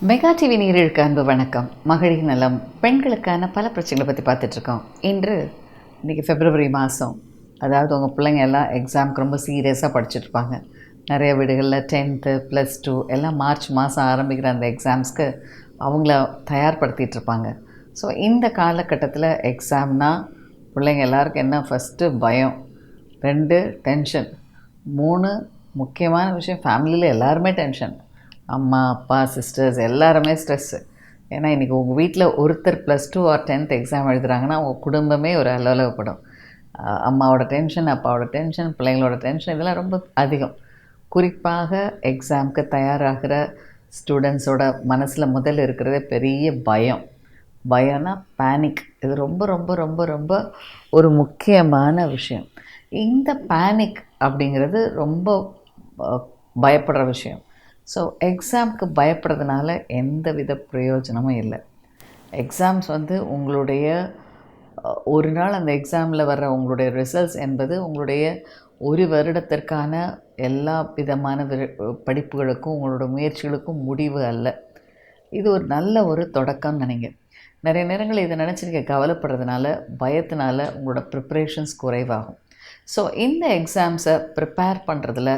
Mega TV நேயர்களுக்கு அன்பு வணக்கம். மகளிர் நலம், பெண்களுக்கான பல பிரச்சனைகளை பற்றி பார்த்துட்ருக்கோம். இன்றைக்கி பிப்ரவரி மாதம், அதாவது உங்கள் பிள்ளைங்க எல்லாம் எக்ஸாமுக்கு ரொம்ப சீரியஸாக படிச்சுட்ருப்பாங்க. நிறைய வீடுகளில் 10th +2 எல்லாம் மார்ச் மாதம் ஆரம்பிக்கிற அந்த எக்ஸாம்ஸ்க்கு அவங்கள தயார்படுத்திகிட்ருப்பாங்க. ஸோ இந்த காலகட்டத்தில் எக்ஸாம்னால் பிள்ளைங்க எல்லாருக்கும் என்ன, ஃபஸ்ட்டு பயம், 2 டென்ஷன், 3 முக்கியமான விஷயம், ஃபேமிலியில் எல்லாருமே டென்ஷன். அம்மா, அப்பா, சிஸ்டர்ஸ் எல்லாருமே ஸ்ட்ரெஸ்ஸு. ஏன்னா இன்றைக்கி உங்கள் வீட்டில் ஒருத்தர் +2 ஆர் 10th எக்ஸாம் எழுதுகிறாங்கன்னா உங்கள் குடும்பமே ஒரு அல்லோலப்படும். அம்மாவோட டென்ஷன், அப்பாவோட டென்ஷன், பிள்ளைங்களோட டென்ஷன், இதெல்லாம் ரொம்ப அதிகம். குறிப்பாக எக்ஸாமுக்கு தயாராகிற ஸ்டூடெண்ட்ஸோட மனசில் முதல்ல இருக்கிறதே பெரிய பயம். பயம்னா பேனிக். இது ரொம்ப ரொம்ப ரொம்ப ரொம்ப ஒரு முக்கியமான விஷயம். இந்த பேனிக் அப்படிங்கிறது ரொம்ப பயப்படுற விஷயம். ஸோ எக்ஸாமுக்கு பயப்படுறதுனால எந்த வித பிரயோஜனமும் இல்லை. எக்ஸாம்ஸ் உங்களுடைய ஒரு நாள் அந்த எக்ஸாமில் வர்ற உங்களுடைய ரிசல்ட்ஸ் என்பது உங்களுடைய ஒரு வருடத்திற்கான எல்லா விதமான படிப்புகளுக்கும் உங்களோட முயற்சிகளுக்கும் முடிவு அல்ல. இது ஒரு நல்ல ஒரு தொடக்கம்னு நினைக்கிறேன். நிறைய நேரங்கள் இதை நினச்சி நீங்கள் கவலைப்படுறதுனால, பயத்தினால உங்களோட ப்ரிப்ரேஷன்ஸ் குறைவாகும். ஸோ இந்த எக்ஸாம்ஸை ப்ரிப்பேர் பண்ணுறதுல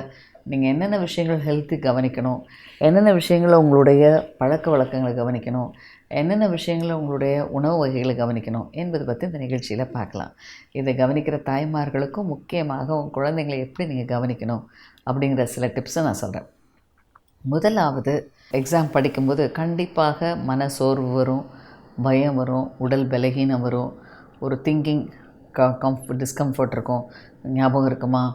நீங்கள் என்னென்ன விஷயங்கள் ஹெல்த்து கவனிக்கணும், என்னென்ன விஷயங்களை உங்களுடைய பழக்க வழக்கங்களை கவனிக்கணும், என்னென்ன விஷயங்களை உங்களுடைய உணவு வகைகளை கவனிக்கணும் என்பது பற்றி இந்த நிகழ்ச்சியில் பார்க்கலாம். இதை கவனிக்கிற தாய்மார்களுக்கும் முக்கியமாக உங்கள் குழந்தைங்களை எப்படி நீங்கள் கவனிக்கணும் அப்படிங்கிற சில டிப்ஸை நான் சொல்கிறேன். முதலாவது, எக்ஸாம் படிக்கும்போது கண்டிப்பாக மன சோர்வு வரும், பயம் வரும், உடல் பலகீனம் வரும், ஒரு திங்கிங் டிஸ்கம்ஃபர்ட் இருக்கும். ஞாபகம் இருக்குமா,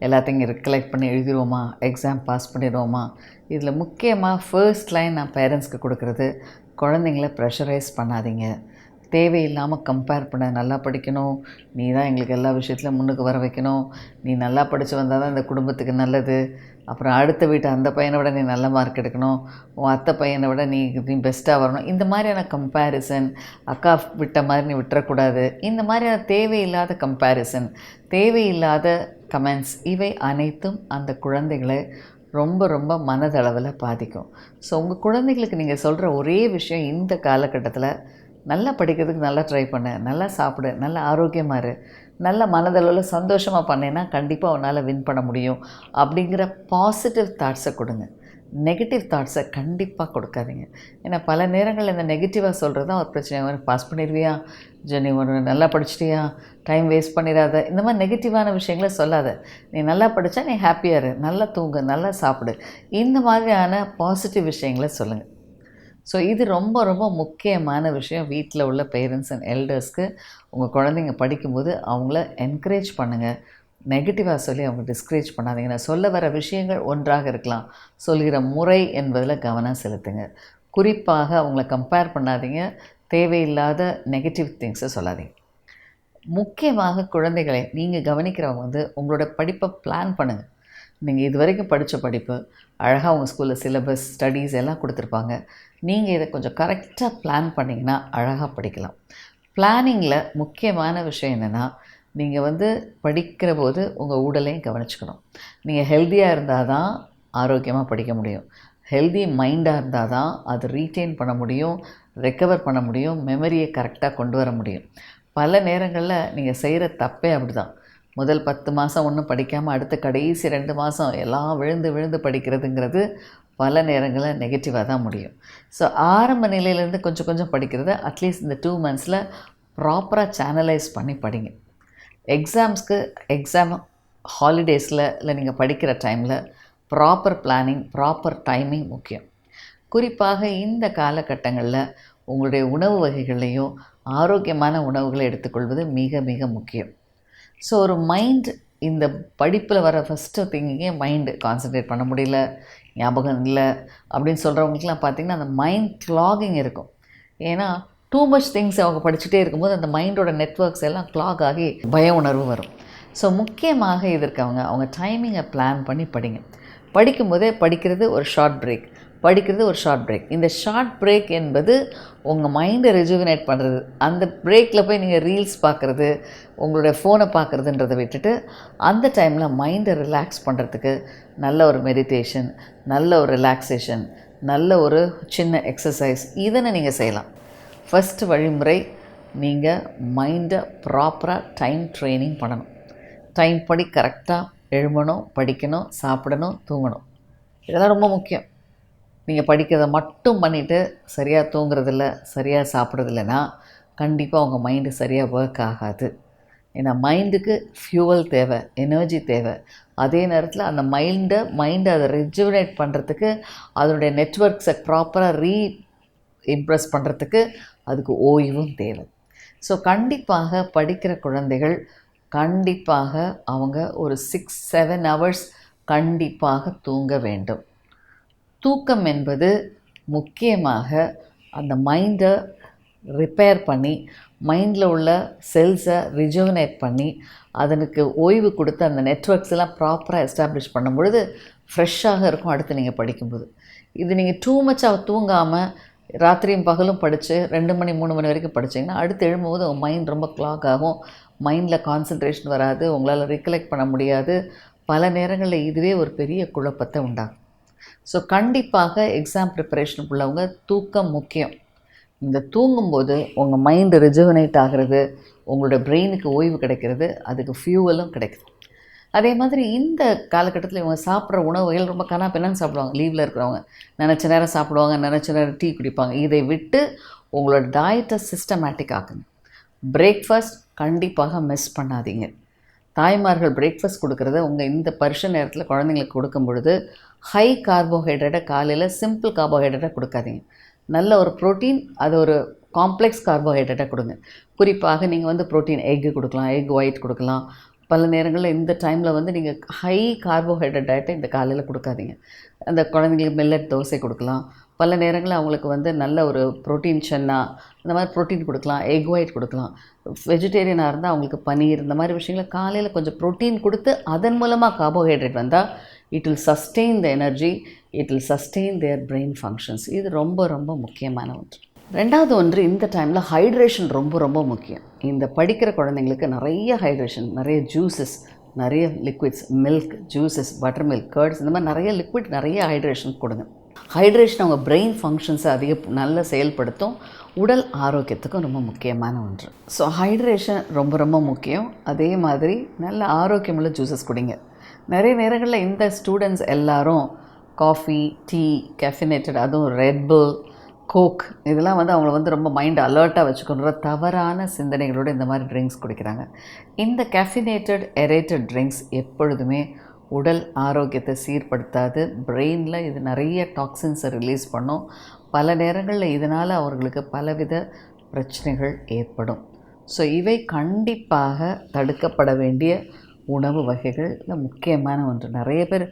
எல்லாத்தையும் ரெக்கலெக்ட் பண்ணி எழுதிடுவோமா, எக்ஸாம் பாஸ் பண்ணிடுவோமா. இதில் முக்கியமாக ஃபர்ஸ்ட் லைன் நான் பேரண்ட்ஸ்க்கு கொடுக்குறது, குழந்தைங்கள ப்ரெஷரைஸ் பண்ணாதீங்க. தேவையில்லாமல் கம்பேர் பண்ண, நல்லா படிக்கணும், நீ தான் எங்களுக்கு எல்லா விஷயத்துலையும் முன்னுக்கு வர வைக்கணும், நீ நல்லா படித்து வந்தால் தான் இந்த குடும்பத்துக்கு நல்லது, அப்புறம் அடுத்த வீட்டை அந்த பையனை விட நீ நல்ல மார்க் எடுக்கணும், உன் அத்தை பையனை விட நீ பெஸ்ட்டாக வரணும், இந்த மாதிரியான கம்பேரிசன், அக்கா விட்ட மாதிரி நீ விட்டுறக்கூடாது, இந்த மாதிரியான தேவையில்லாத கம்பேரிசன், தேவையில்லாத கமெண்ட்ஸ், இவை அனைத்தும் அந்த குழந்தைகளை ரொம்ப ரொம்ப மனதளவில் பாதிக்கும். ஸோ உங்கள் குழந்தைகளுக்கு நீங்கள் சொல்கிற ஒரே விஷயம் இந்த காலகட்டத்தில், நல்லா படிக்கிறதுக்கு நல்லா ட்ரை பண்ணு, நல்லா சாப்பிடு, நல்லா ஆரோக்கியமாக இரு, நல்ல மனதளவில் சந்தோஷமாக பண்ணேன்னா கண்டிப்பாக உன்னால் வின் பண்ண முடியும் அப்படிங்கிற பாசிட்டிவ் தாட்ஸை கொடுங்க. நெகட்டிவ் தாட்ஸை கண்டிப்பாக கொடுக்காதீங்க. ஏன்னா பல நேரங்களில் இந்த நெகட்டிவாக சொல்கிறது தான் ஒரு பிரச்சனை. பாஸ் பண்ணிடுவியா, நீ ஒரு நல்லா படிச்சிட்டியா, டைம் வேஸ்ட் பண்ணிடாத, இந்த மாதிரி நெகட்டிவான விஷயங்களை சொல்லாத. நீ நல்லா படித்தா நீ ஹாப்பியாக இரு, நல்லா தூங்கு, நல்லா சாப்பிடு, இந்த மாதிரியான பாசிட்டிவ் விஷயங்களை சொல்லுங்கள். ஸோ இது ரொம்ப ரொம்ப முக்கியமான விஷயம். வீட்டில் உள்ள பேரண்ட்ஸ் அண்ட் எல்டர்ஸ்க்கு உங்கள் குழந்தைங்க படிக்கும்போது அவங்கள என்கரேஜ் பண்ணுங்கள். நெகட்டிவாக சொல்லி அவங்க டிஸ்கரேஜ் பண்ணாதீங்க. நான் சொல்ல வர விஷயங்கள் ஒன்றாக இருக்கலாம், சொல்கிற முறை என்பதில் கவனம் செலுத்துங்க. குறிப்பாக அவங்கள கம்பேர் பண்ணாதீங்க, தேவையில்லாத நெகட்டிவ் திங்ஸை சொல்லாதீங்க. முக்கியமாக குழந்தைகளை நீங்கள் கவனிக்கிறவங்க உங்களோட படிப்பை பிளான் பண்ணுங்கள். நீங்கள் இது வரைக்கும் படித்த படிப்பு அழகாக உங்கள் ஸ்கூலில் சிலபஸ், ஸ்டடீஸ் எல்லாம் கொடுத்துருப்பாங்க. நீங்கள் இதை கொஞ்சம் கரெக்டாக பிளான் பண்ணிங்கன்னா அழகாக படிக்கலாம். பிளானிங்கில் முக்கியமான விஷயம் என்னென்னா, நீங்கள் படிக்கிற போது உங்கள் உடலையும் கவனிச்சுக்கணும். நீங்கள் ஹெல்த்தியாக இருந்தால் தான் ஆரோக்கியமாக படிக்க முடியும். ஹெல்தி மைண்டாக இருந்தால் தான் அது ரீட்டைன் பண்ண முடியும், ரெக்கவர் பண்ண முடியும், மெமரியை கரெக்டாக கொண்டு வர முடியும். பல நேரங்களில் நீங்கள் செய்கிற தப்பே அப்படி தான். முதல் 10 மாதம் ஒன்றும் படிக்காமல் அடுத்த கடைசி 2 மாதம் எல்லாம் விழுந்து விழுந்து படிக்கிறதுங்கிறது பல நேரங்களில் நெகட்டிவாக தான் முடியும். ஸோ ஆரம்ப நிலையிலேருந்து கொஞ்சம் கொஞ்சம் படிக்கிறத அட்லீஸ்ட் இந்த 2 மந்த்ஸில் ப்ராப்பராக சேனலைஸ் பண்ணி படிங்க. எக்ஸாம் ஹாலிடேஸில் இல்லை நீங்கள் படிக்கிற டைமில் ப்ராப்பர் பிளானிங், ப்ராப்பர் டைமிங் முக்கியம். குறிப்பாக இந்த காலகட்டங்களில் உங்களுடைய உணவு வகைகளையும் ஆரோக்கியமான உணவுகளை எடுத்துக்கொள்வது மிக மிக முக்கியம். ஸோ ஒரு மைண்ட், இந்த படிப்பில் வர ஃபஸ்ட்டு திங்கிங்கே மைண்டு கான்சன்ட்ரேட் பண்ண முடியல, ஞாபகம் இல்லை அப்படின்னு சொல்கிறவங்களுக்குலாம் பார்த்திங்கன்னா அந்த மைண்ட் கிளாகிங் இருக்கும். ஏன்னா டூ மச் திங்ஸ் அவங்க படிச்சுட்டே இருக்கும்போது அந்த மைண்டோட நெட்வொர்க்ஸ் எல்லாம் கிளாக் ஆகி பய உணர்வு வரும். ஸோ முக்கியமாக இதற்கு அவங்க டைமிங்கை பிளான் பண்ணி படிங்க. படிக்கும்போதே படிக்கிறது ஒரு ஷார்ட் பிரேக், படிக்கிறது ஒரு ஷார்ட் பிரேக். இந்த ஷார்ட் பிரேக் என்பது உங்கள் மைண்டை ரெஜுவினேட் பண்ணுறது. அந்த பிரேக்கில் போய் நீங்கள் ரீல்ஸ் பார்க்குறது, உங்களுடைய ஃபோனை பார்க்குறதுன்றதை விட்டுட்டு அந்த டைமில் மைண்டை ரிலாக்ஸ் பண்ணுறதுக்கு நல்ல ஒரு மெடிடேஷன், நல்ல ஒரு ரிலாக்ஸேஷன், நல்ல ஒரு சின்ன எக்ஸசைஸ் இதனை நீங்கள் செய்யலாம். ஃபஸ்ட்டு வழிமுறை, நீங்கள் மைண்டை ப்ராப்பராக டைம் ட்ரைனிங் பண்ணணும். டைம் படி கரெக்டாக எழும்பணும், படிக்கணும், சாப்பிடணும், தூங்கணும். இதெல்லாம் ரொம்ப முக்கியம். நீங்கள் படிக்கிறத மட்டும் பண்ணிவிட்டு சரியாக தூங்குறதில்ல, சரியாக சாப்பிட்றதில்லைன்னா கண்டிப்பாக உங்கள் மைண்டு சரியாக ஒர்க் ஆகாது. ஏன்னா மைண்டுக்கு ஃபியூவல் தேவை, எனர்ஜி தேவை. அதே நேரத்தில் அந்த மைண்டை அதை ரெஜுவனேட் பண்ணுறதுக்கு, அதனுடைய நெட்வொர்க்ஸை ப்ராப்பராக இம்ப்ரெஸ் பண்ணுறதுக்கு அதுக்கு ஓய்வும் தேவை. ஸோ கண்டிப்பாக படிக்கிற குழந்தைகள் கண்டிப்பாக அவங்க ஒரு 6-7 ஹவர்ஸ் கண்டிப்பாக தூங்க வேண்டும். தூக்கம் என்பது முக்கியமாக அந்த மைண்டை ரிப்பேர் பண்ணி, மைண்டில் உள்ள செல்ஸை ரிஜுவனேட் பண்ணி, அதனுக்கு ஓய்வு கொடுத்து அந்த நெட்வொர்க்ஸ் எல்லாம் ப்ராப்பராக எஸ்டாப்ளிஷ் பண்ணும் பொழுது ஃப்ரெஷ்ஷாக இருக்கும் அடுத்து நீங்கள் படிக்கும்போது. இது நீங்கள் டூ மச்சாக தூங்காமல் ராத்திரியும் பகலும் படித்து 2 மணி 3 மணி வரைக்கும் படித்தீங்கன்னா அடுத்து எழும்போது உங்கள் மைண்ட் ரொம்ப கிளாக் ஆகும், மைண்டில் கான்சன்ட்ரேஷன் வராது, உங்களால் ரிகலெக்ட் பண்ண முடியாது. பல நேரங்களில் இதுவே ஒரு பெரிய குழப்பத்தை உண்டாகும். ஸோ கண்டிப்பாக எக்ஸாம் ப்ரிப்பரேஷன் உள்ளவங்க தூக்கம் முக்கியம். இந்த தூங்கும்போது உங்கள் மைண்டு ரிஜுவனேட் ஆகிறது, உங்களோட பிரெயினுக்கு ஓய்வு கிடைக்கிறது, அதுக்கு ஃபியூவலும் கிடைக்குது. அதே மாதிரி இந்த காலகட்டத்தில் இவங்க சாப்பிட்ற உணவுகள் ரொம்ப பின்னான்னு சாப்பிடுவாங்க. லீவில் இருக்கிறவங்க நினச்ச நேரம் சாப்பிடுவாங்க, நினச்ச நேரம் டீ குடிப்பாங்க. இதை விட்டு உங்களோட டயட்டை சிஸ்டமேட்டிக் ஆக்குங்க. பிரேக்ஃபாஸ்ட் கண்டிப்பாக மிஸ் பண்ணாதீங்க. தாய்மார்கள் பிரேக்ஃபாஸ்ட் கொடுக்குறத உங்கள் இந்த பருஷ நேரத்தில் குழந்தைங்களுக்கு கொடுக்கும் பொழுது ஹை கார்போஹைட்ரேட்டை காலையில் சிம்பிள் கார்போஹைட்ரேட்டை கொடுக்காதீங்க. நல்ல ஒரு ப்ரோட்டீன், அது ஒரு காம்ப்ளெக்ஸ் கார்போஹைட்ரேட்டை கொடுங்க. குறிப்பாக நீங்கள் ப்ரோட்டீன் எக்கு கொடுக்கலாம், எக் ஒயிட் கொடுக்கலாம். பல நேரங்களில் இந்த டைமில் நீங்கள் ஹை கார்போஹைட்ரேட் டயட்டை இந்த காலையில் கொடுக்காதீங்க. அந்த குழந்தைங்களுக்கு மில்லட் தோசை கொடுக்கலாம். பல நேரங்களில் அவங்களுக்கு நல்ல ஒரு ப்ரோட்டீன் சன்னா, இந்த மாதிரி ப்ரோட்டீன் கொடுக்கலாம், எக் ஒயிட் கொடுக்கலாம். வெஜிடேரியனாக இருந்தால் அவங்களுக்கு பன்னீர், இந்த மாதிரி விஷயங்களை காலையில் கொஞ்சம் ப்ரோட்டீன் கொடுத்து அதன் மூலமாக கார்போஹைட்ரேட் வந்தால் it will sustain the energy, it will sustain there brain functions. இது ரொம்ப ரொம்ப முக்கியமான ஒன்று. ரெண்டாவது ஒன்று, இந்த டைமில் ஹைட்ரேஷன் ரொம்ப ரொம்ப முக்கியம். இந்த படிக்கிற குழந்தைங்களுக்கு நிறைய ஹைட்ரேஷன், நிறைய ஜூஸஸ், நிறைய liquids, milk, juices, butter milk, curds, இந்த மாதிரி நிறைய லிக்விட், நிறைய ஹைட்ரேஷன் கொடுங்க. ஹைட்ரேஷன் அவங்க பிரெயின் ஃபங்க்ஷன்ஸை நல்ல செயல்படுத்தும், உடல் ஆரோக்கியத்துக்கும் ரொம்ப முக்கியமான ஒன்று. ஸோ ஹைட்ரேஷன் ரொம்ப ரொம்ப முக்கியம். அதே மாதிரி நல்ல ஆரோக்கியமுள்ள ஜூஸஸ் குடிங்க. நிறைய நேரங்களில் இந்த ஸ்டூடெண்ட்ஸ் எல்லாரும் காஃபி, டீ, கெஃபினேட்டட், அதுவும் ரெட்புல், கோக், இதெல்லாம் அவங்கள ரொம்ப மைண்ட் அலர்ட்டாக வச்சுக்கொண்டு தவறான சிந்தனைகளோடு இந்த மாதிரி ட்ரிங்க்ஸ் குடிக்கிறாங்க. இந்த கேஃபினேட்டட் எரேட்டட் ட்ரிங்க்ஸ் எப்பொழுதுமே உடல் ஆரோக்கியத்தை சீர்படுத்தாது. பிரெயினில் இது நிறைய டாக்ஸின்ஸை ரிலீஸ் பண்ணும். பல நேரங்களில் இதனால் அவர்களுக்கு பலவித பிரச்சனைகள் ஏற்படும். ஸோ இவை கண்டிப்பாக தடுக்கப்பட வேண்டிய உணவு வகைகளில் முக்கியமான ஒன்று. நிறைய பேர்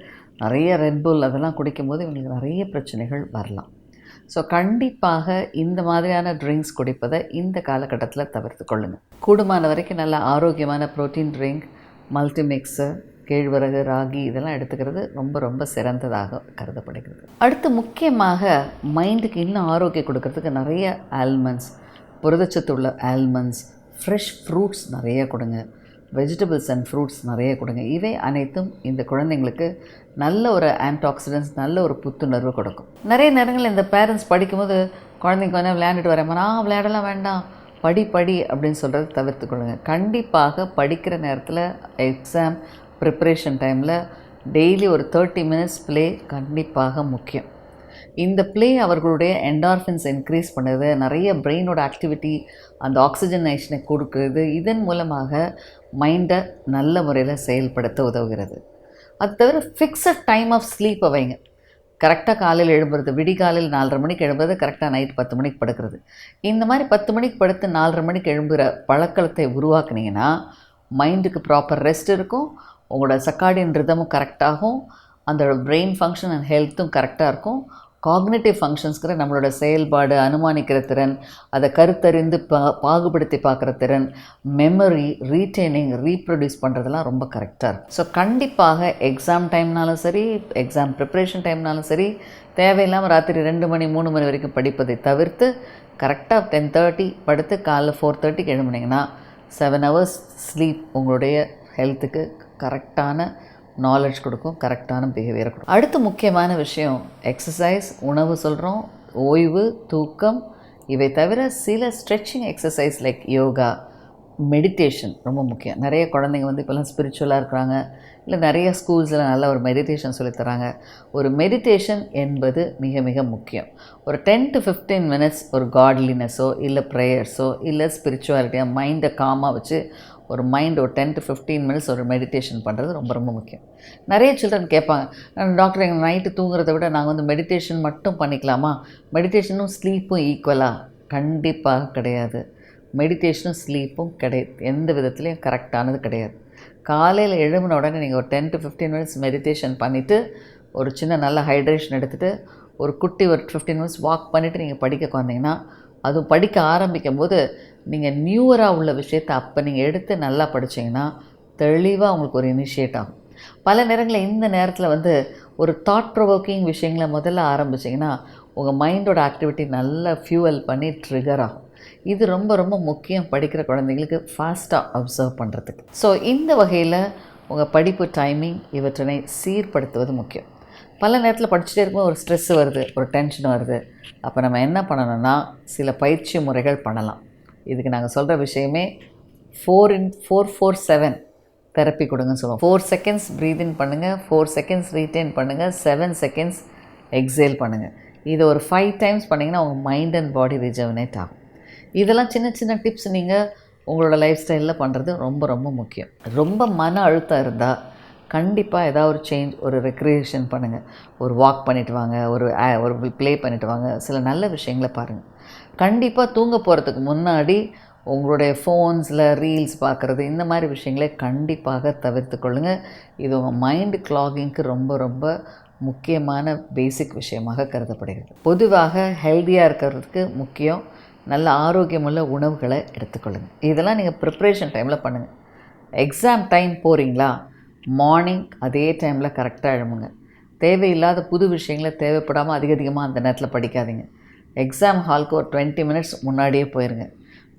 நிறைய ரெட்புல் அதெல்லாம் குடிக்கும்போது இவங்களுக்கு நிறைய பிரச்சனைகள் வரலாம். ஸோ கண்டிப்பாக இந்த மாதிரியான ட்ரிங்க்ஸ் குடிப்பதை இந்த காலகட்டத்தில் தவிர்த்து கொள்ளுங்கள். கூடுமான வரைக்கும் நல்ல ஆரோக்கியமான ப்ரோட்டீன் ட்ரிங்க், மல்டிமிக்ஸு, கேழ்வரகு, ராகி இதெல்லாம் எடுத்துக்கிறது ரொம்ப ரொம்ப சிறந்ததாக கருதப்படுகிறது. அடுத்து முக்கியமாக மைண்டுக்கு இன்னும் ஆரோக்கியம் கொடுக்கறதுக்கு நிறைய ஆல்மண்ட்ஸ், புரதச்சத்து உள்ள ஆல்மண்ட்ஸ், ஃப்ரெஷ் ஃப்ரூட்ஸ் நிறைய கொடுங்க, வெஜிடபிள்ஸ் அண்ட் ஃப்ரூட்ஸ் நிறைய கொடுங்க. இவை அனைத்தும் இந்த குழந்தைங்களுக்கு நல்ல ஒரு ஆன்டாக்சிடென்ட்ஸ், நல்ல ஒரு புத்துணர்வு கொடுக்கும். நிறைய நேரங்களில் இந்த பேரண்ட்ஸ் படிக்கும்போது குழந்தைங்க விளையாண்டுட்டு வரேம்மா, விளையாடலாம் வேண்டாம், படி அப்படின்னு சொல்கிறத தவிர்த்துக்கொள்ளுங்க. கண்டிப்பாக படிக்கிற நேரத்தில் எக்ஸாம் ப்ரிப்ரேஷன் டைமில் டெய்லி ஒரு 30 மினிட்ஸ் ப்ளே கண்டிப்பாக முக்கியம். இந்த ப்ளே அவர்களுடைய என்டார்ஃபின்ஸ் இன்க்ரீஸ் பண்ணுறது, நிறைய பிரெயினோட ஆக்டிவிட்டி, அந்த ஆக்சிஜனேஷனை கொடுக்குறது, இதன் மூலமாக மைண்டை நல்ல முறையில் செயல்படுத்த உதவுகிறது. அது தவிர ஃபிக்ஸட் டைம் ஆஃப் ஸ்லீப்பை வைங்க. கரெக்டாக காலையில் எழும்புறது, விடிகாலையில் 4:30 மணிக்கு எழும்புறது, கரெக்டாக நைட் 10 மணிக்கு படுக்கிறது. இந்த மாதிரி 10 மணிக்கு படுத்து 4:30 மணிக்கு எழும்புகிற பழக்கத்தை உருவாக்குனீங்கன்னா மைண்டுக்கு ப்ராப்பர் ரெஸ்ட் இருக்கும், உங்களோட சர்க்காடியன் ரிதமும் கரெக்டாகும், அந்த பிரெயின் ஃபங்க்ஷன் அண்ட் ஹெல்த்தும் கரெக்டாக இருக்கும். காக்னிட்டிவ் ஃபங்க்ஷன்ஸ்கிற நம்மளோட செயல்பாடு, அனுமானிக்கிற திறன், அதை கருத்தறிந்து பாகுபடுத்தி பார்க்குற திறன், மெமரி, ரீட்டைனிங், ரீப்ரொடியூஸ் பண்ணுறதெல்லாம் ரொம்ப கரெக்டாக இருக்கும். ஸோ கண்டிப்பாக எக்ஸாம் டைம்னாலும் சரி, எக்ஸாம் ப்ரிப்ரேஷன் டைம்னாலும் சரி, தேவையில்லாமல் ராத்திரி 2 மணி 3 மணி வரைக்கும் படிப்பதை தவிர்த்து கரெக்டாக 10:30 படுத்து காலைல 4:30க்கு எழும்புனீங்கன்னா 7 ஹவர்ஸ் ஸ்லீப் உங்களுடைய ஹெல்த்துக்கு கரெக்டான நாலேஜ் கொடுக்கும், கரெக்டான பிஹேவியரை கொடுக்கும். அடுத்து முக்கியமான விஷயம் எக்ஸசைஸ், உணவு சொல்கிறோம், ஓய்வு, தூக்கம். இவை தவிர சில stretching exercise like yoga, meditation ரொம்ப முக்கியம். நிறைய குழந்தைங்க வந்து இப்போல்லாம் ஸ்பிரிச்சுவலாக இருக்கிறாங்க, இல்லை நிறைய ஸ்கூல்ஸில் நல்ல ஒரு மெடிடேஷன் சொல்லித்தராங்க. ஒரு மெடிடேஷன் என்பது மிக மிக முக்கியம். ஒரு 10 to 15 மினிட்ஸ் ஒரு காட்லினஸோ இல்லை ப்ரேயர்ஸோ இல்லை ஸ்பிரிச்சுவாலிட்டியாக மைண்டை காமாக வச்சு ஒரு மைண்ட் ஒரு 10 to 15 மினிட்ஸ் ஒரு மெடிடேஷன் பண்ணுறது ரொம்ப ரொம்ப முக்கியம். நிறைய சில்ட்ரன் கேட்பாங்க, டாக்டர் எங்கள் நைட்டு தூங்குறதை விட நாங்கள் வந்து மெடிடேஷன் மட்டும் பண்ணிக்கலாமா? மெடிடேஷனும் ஸ்லீப்பும் ஈக்குவலாக? கண்டிப்பாக கிடையாது. மெடிடேஷனும் ஸ்லீப்பும் எந்த விதத்துலேயும் கரெக்டானது கிடையாது. காலையில் எழும்பின உடனே நீங்கள் ஒரு 10 to 15 மினிட்ஸ் மெடிடேஷன் பண்ணிவிட்டு ஒரு சின்ன நல்ல ஹைட்ரேஷன் எடுத்துகிட்டு ஒரு குட்டி ஒரு 15 மினிட்ஸ் வாக் பண்ணிவிட்டு நீங்கள் படிக்க வந்தீங்கன்னா, அதுவும் படிக்க ஆரம்பிக்கும் போது நீங்கள் நியூவராக உள்ள விஷயத்தை அப்போ நீங்கள் எடுத்து நல்லா படித்தீங்கன்னா தெளிவாக உங்களுக்கு ஒரு இனிஷியேட் ஆகும். பல நேரங்களில் இந்த நேரத்தில் வந்து ஒரு தாட் ப்ரொவோக்கிங் விஷயங்களை முதல்ல ஆரம்பிச்சிங்கன்னா உங்கள் மைண்டோட ஆக்டிவிட்டி நல்லா ஃபியூவல் பண்ணி ட்ரிகர் ஆகும். இது ரொம்ப ரொம்ப முக்கியம் படிக்கிற குழந்தைங்களுக்கு ஃபாஸ்ட்டாக அப்சர்வ் பண்ணுறதுக்கு. ஸோ இந்த வகையில் உங்கள் படிப்பு டைமிங் இவற்றினை சீர்படுத்துவது முக்கியம். பல நேரத்தில் படிச்சுட்டே இருக்கும்போது ஒரு ஸ்ட்ரெஸ் வருது, ஒரு டென்ஷன் வருது. அப்போ நம்ம என்ன பண்ணணும்னா சில பயிற்சி முறைகள் பண்ணலாம். இதுக்கு நாங்கள் சொல்கிற விஷயமே 4-in-4-4-7 தெரப்பி கொடுங்கன்னு சொல்லுவோம். 4 செகண்ட்ஸ் ப்ரீத் இன் பண்ணுங்கள், 4 செகண்ட்ஸ் ரீட்டைன் பண்ணுங்கள், 7 செகண்ட்ஸ் எக்ஸேல் பண்ணுங்கள். இது ஒரு 5 டைம்ஸ் பண்ணிங்கன்னா உங்கள் மைண்ட் அண்ட் பாடி ரிஜெவனேட் ஆகும். இதெல்லாம் சின்ன சின்ன டிப்ஸ் நீங்கள் உங்களோட லைஃப் ஸ்டைலில் பண்ணுறது ரொம்ப ரொம்ப முக்கியம். ரொம்ப மன அழுத்தம் இருந்தால் கண்டிப்பாக ஏதாவது ஒரு சேஞ்ச், ஒரு ரெக்ரியேஷன் பண்ணுங்கள். ஒரு வாக் பண்ணிவிட்டு வாங்க, ஒரு ப்ளே பண்ணிவிட்டு வாங்க, சில நல்ல விஷயங்களை பாருங்கள். கண்டிப்பாக தூங்க போகிறதுக்கு முன்னாடி உங்களுடைய ஃபோன்ஸில் ரீல்ஸ் பார்க்குறது இந்த மாதிரி விஷயங்களை கண்டிப்பாக தவிர்த்து கொள்ளுங்கள். இது உங்கள் மைண்டு கிளாகிங்க்கு ரொம்ப ரொம்ப முக்கியமான பேசிக் விஷயமாக கருதப்படுகிறது. பொதுவாக ஹெல்த்தியாக இருக்கிறதுக்கு முக்கியம் நல்ல ஆரோக்கியமுள்ள உணவுகளை எடுத்துக்கொள்ளுங்கள். இதெல்லாம் நீங்கள் ப்ரிப்ரேஷன் டைமில் பண்ணுங்கள். எக்ஸாம் டைம் போகிறீங்களா, மார்னிங் அதே டைமில் கரெக்டாக எழுமுங்க. தேவையில்லாத புது விஷயங்களை தேவைப்படாமல் அதிகமாக அந்த நேரத்தில் படிக்காதீங்க. எக்ஸாம் ஹாலுக்கு ஒரு 20 மினிட்ஸ் முன்னாடியே போயிருங்க.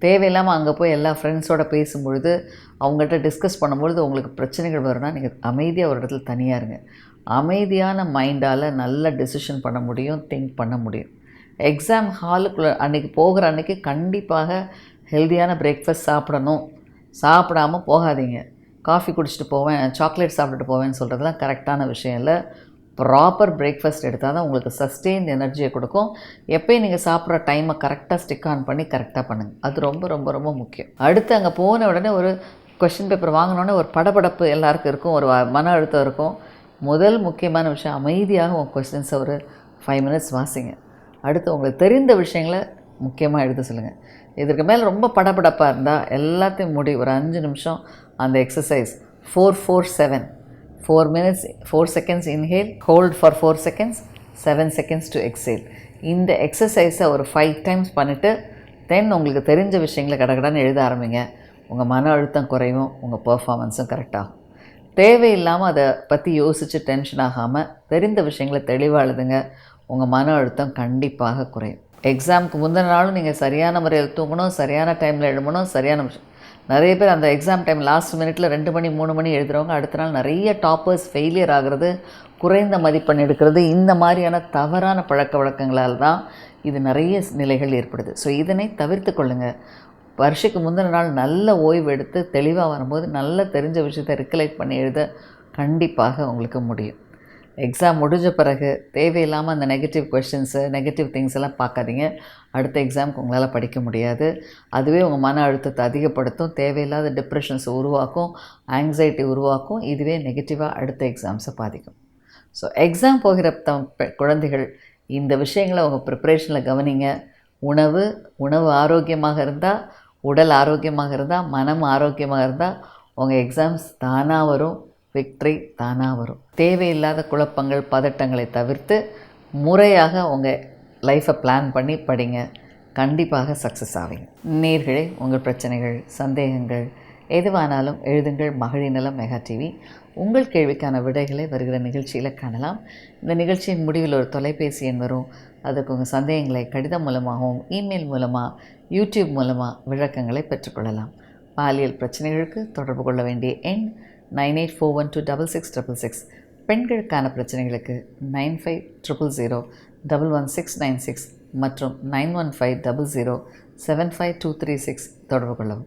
தேவையில்லாமல் அங்கே போய் எல்லா ஃப்ரெண்ட்ஸோடு பேசும்பொழுது அவங்கள்ட்ட டிஸ்கஸ் பண்ணும்பொழுது உங்களுக்கு பிரச்சனைகள் வரும்னா நீங்கள் அமைதியாக ஒரு இடத்துல தனியாக இருங்க. அமைதியான மைண்டால் நல்ல டெசிஷன் பண்ண முடியும், திங்க் பண்ண முடியும். எக்ஸாம் ஹாலுக்குள்ளே அன்றைக்கி போகிற அன்றைக்கி கண்டிப்பாக ஹெல்த்தியான பிரேக்ஃபாஸ்ட் சாப்பிடணும். சாப்பிடாமல் போகாதீங்க. காஃபி குடிச்சிட்டு போவேன், சாக்லேட் சாப்பிட்டுட்டு போவேன்னு சொல்கிறதுலாம் கரெக்டான விஷயம் இல்லை. ப்ராப்பர் பிரேக்ஃபாஸ்ட் எடுத்தால் தான் உங்களுக்கு சஸ்டெயின் எனர்ஜியை கொடுக்கும். எப்போயும் நீங்கள் சாப்பிட்ற டைமை கரெக்டாக ஸ்டிக் ஆன் பண்ணி கரெக்டாக பண்ணுங்கள். அது ரொம்ப ரொம்ப ரொம்ப முக்கியம். அடுத்து அங்கே போன உடனே ஒரு கொஷின் பேப்பர் வாங்கினோடனே ஒரு படபடப்பு எல்லாருக்கும் இருக்கும், ஒரு மன அழுத்தம் இருக்கும். முதல் முக்கியமான விஷயம் அமைதியாக உங்கள் கொஸ்டின்ஸை ஒரு 5 மினிட்ஸ் வாசிங்க. அடுத்து உங்களுக்கு தெரிந்த விஷயங்களை முக்கியமாக எழுத சொல்லுங்கள். இதற்கு மேலே ரொம்ப படபடப்பாக இருந்தால் எல்லாத்தையும் ஒரு 5 நிமிஷம் அந்த exercise 4-4-7 4 minutes 4 seconds inhale, hold for 4 seconds, 7 seconds to exhale. இந்த எக்ஸசைஸை ஒரு 5 டைம்ஸ் பண்ணிவிட்டு தென் உங்களுக்கு தெரிஞ்ச விஷயங்களை கடகடான்னு எழுத ஆரம்பிங்க. உங்கள் மன அழுத்தம் குறையும், உங்கள் பெர்ஃபார்மன்ஸும் கரெக்டாகும். தேவையில்லாமல் அதை பற்றி யோசித்து டென்ஷன் ஆகாமல் தெரிந்த விஷயங்களை தெளிவாக எழுதுங்க. உங்கள் மன அழுத்தம் கண்டிப்பாக குறையும். எக்ஸாமுக்கு முந்தின நாளும் நீங்கள் சரியான முறையில் தூங்கணும், சரியான டைமில் எழுதணும், சரியான விஷயம். நிறைய பேர் அந்த எக்ஸாம் டைம் லாஸ்ட் மினிட்டில் 2 மணி 3 மணி எழுதுகிறவங்க அடுத்த நாள் நிறைய டாப்பர்ஸ் ஃபெயிலியர் ஆகிறது, குறைந்த மதிப்பெண் எடுக்கிறது. இந்த மாதிரியான தவறான பழக்க வழக்கங்களால் தான் இது நிறைய நிலைகள் ஏற்படுது. ஸோ இதனை தவிர்த்து கொள்ளுங்கள். வருஷத்துக்கு முந்தின நாள் நல்ல ஓய்வு எடுத்து தெளிவாக வரும்போது நல்ல தெரிஞ்ச விஷயத்தை ரிகலெக்ட் பண்ணி எழுத கண்டிப்பாக உங்களுக்கு முடியும். எக்ஸாம் முடிஞ்ச பிறகு தேவையில்லாமல் அந்த நெகட்டிவ் கொஷின்ஸு, நெகட்டிவ் திங்ஸ் எல்லாம் பார்க்காதீங்க. அடுத்த எக்ஸாமுக்கு உங்களால் படிக்க முடியாது. அதுவே உங்கள் மன அழுத்தத்தை அதிகப்படுத்தும், தேவையில்லாத டிப்ரெஷன்ஸை உருவாக்கும், ஆங்ஸைட்டி உருவாக்கும். இதுவே நெகட்டிவாக அடுத்த எக்ஸாம்ஸை பாதிக்கும். ஸோ எக்ஸாம் போகிற குழந்தைகள் இந்த விஷயங்களை உங்கள் ப்ரிப்ரேஷனில் கவனிங்க. உணவு ஆரோக்கியமாக இருந்தால், உடல் ஆரோக்கியமாக இருந்தால், மனம் ஆரோக்கியமாக இருந்தால் உங்கள் எக்ஸாம்ஸ் தானாக வரும், விக்ட்ரி தானாக வரும். தேவையில்லாத குழப்பங்கள், பதட்டங்களை தவிர்த்து முறையாக உங்கள் லைஃப்பை பிளான் பண்ணி படிங்க. கண்டிப்பாக சக்ஸஸ் ஆவீங்க. நேயர்களே, உங்கள் பிரச்சனைகள், சந்தேகங்கள் எதுவானாலும் எழுதுங்கள். மகளிர் நலம் மெகா டிவி. உங்கள் கேள்விக்கான விடைகளை வருகிற நிகழ்ச்சியில் காணலாம். இந்த நிகழ்ச்சியின் முடிவில் ஒரு தொலைபேசி எண் வரும். அதுக்கு உங்கள் சந்தேகங்களை கடிதம் மூலமாகவும், இமெயில் மூலமாக, யூடியூப் மூலமாக விளக்கங்களை பெற்றுக்கொள்ளலாம். பாலியல் பிரச்சனைகளுக்கு தொடர்பு கொள்ள வேண்டிய எண் 9841266666. பெண்களுக்கான பிரச்சனைகளுக்கு 9500011696 மற்றும் 9150075236 தொடர்பு கொள்ளவும்.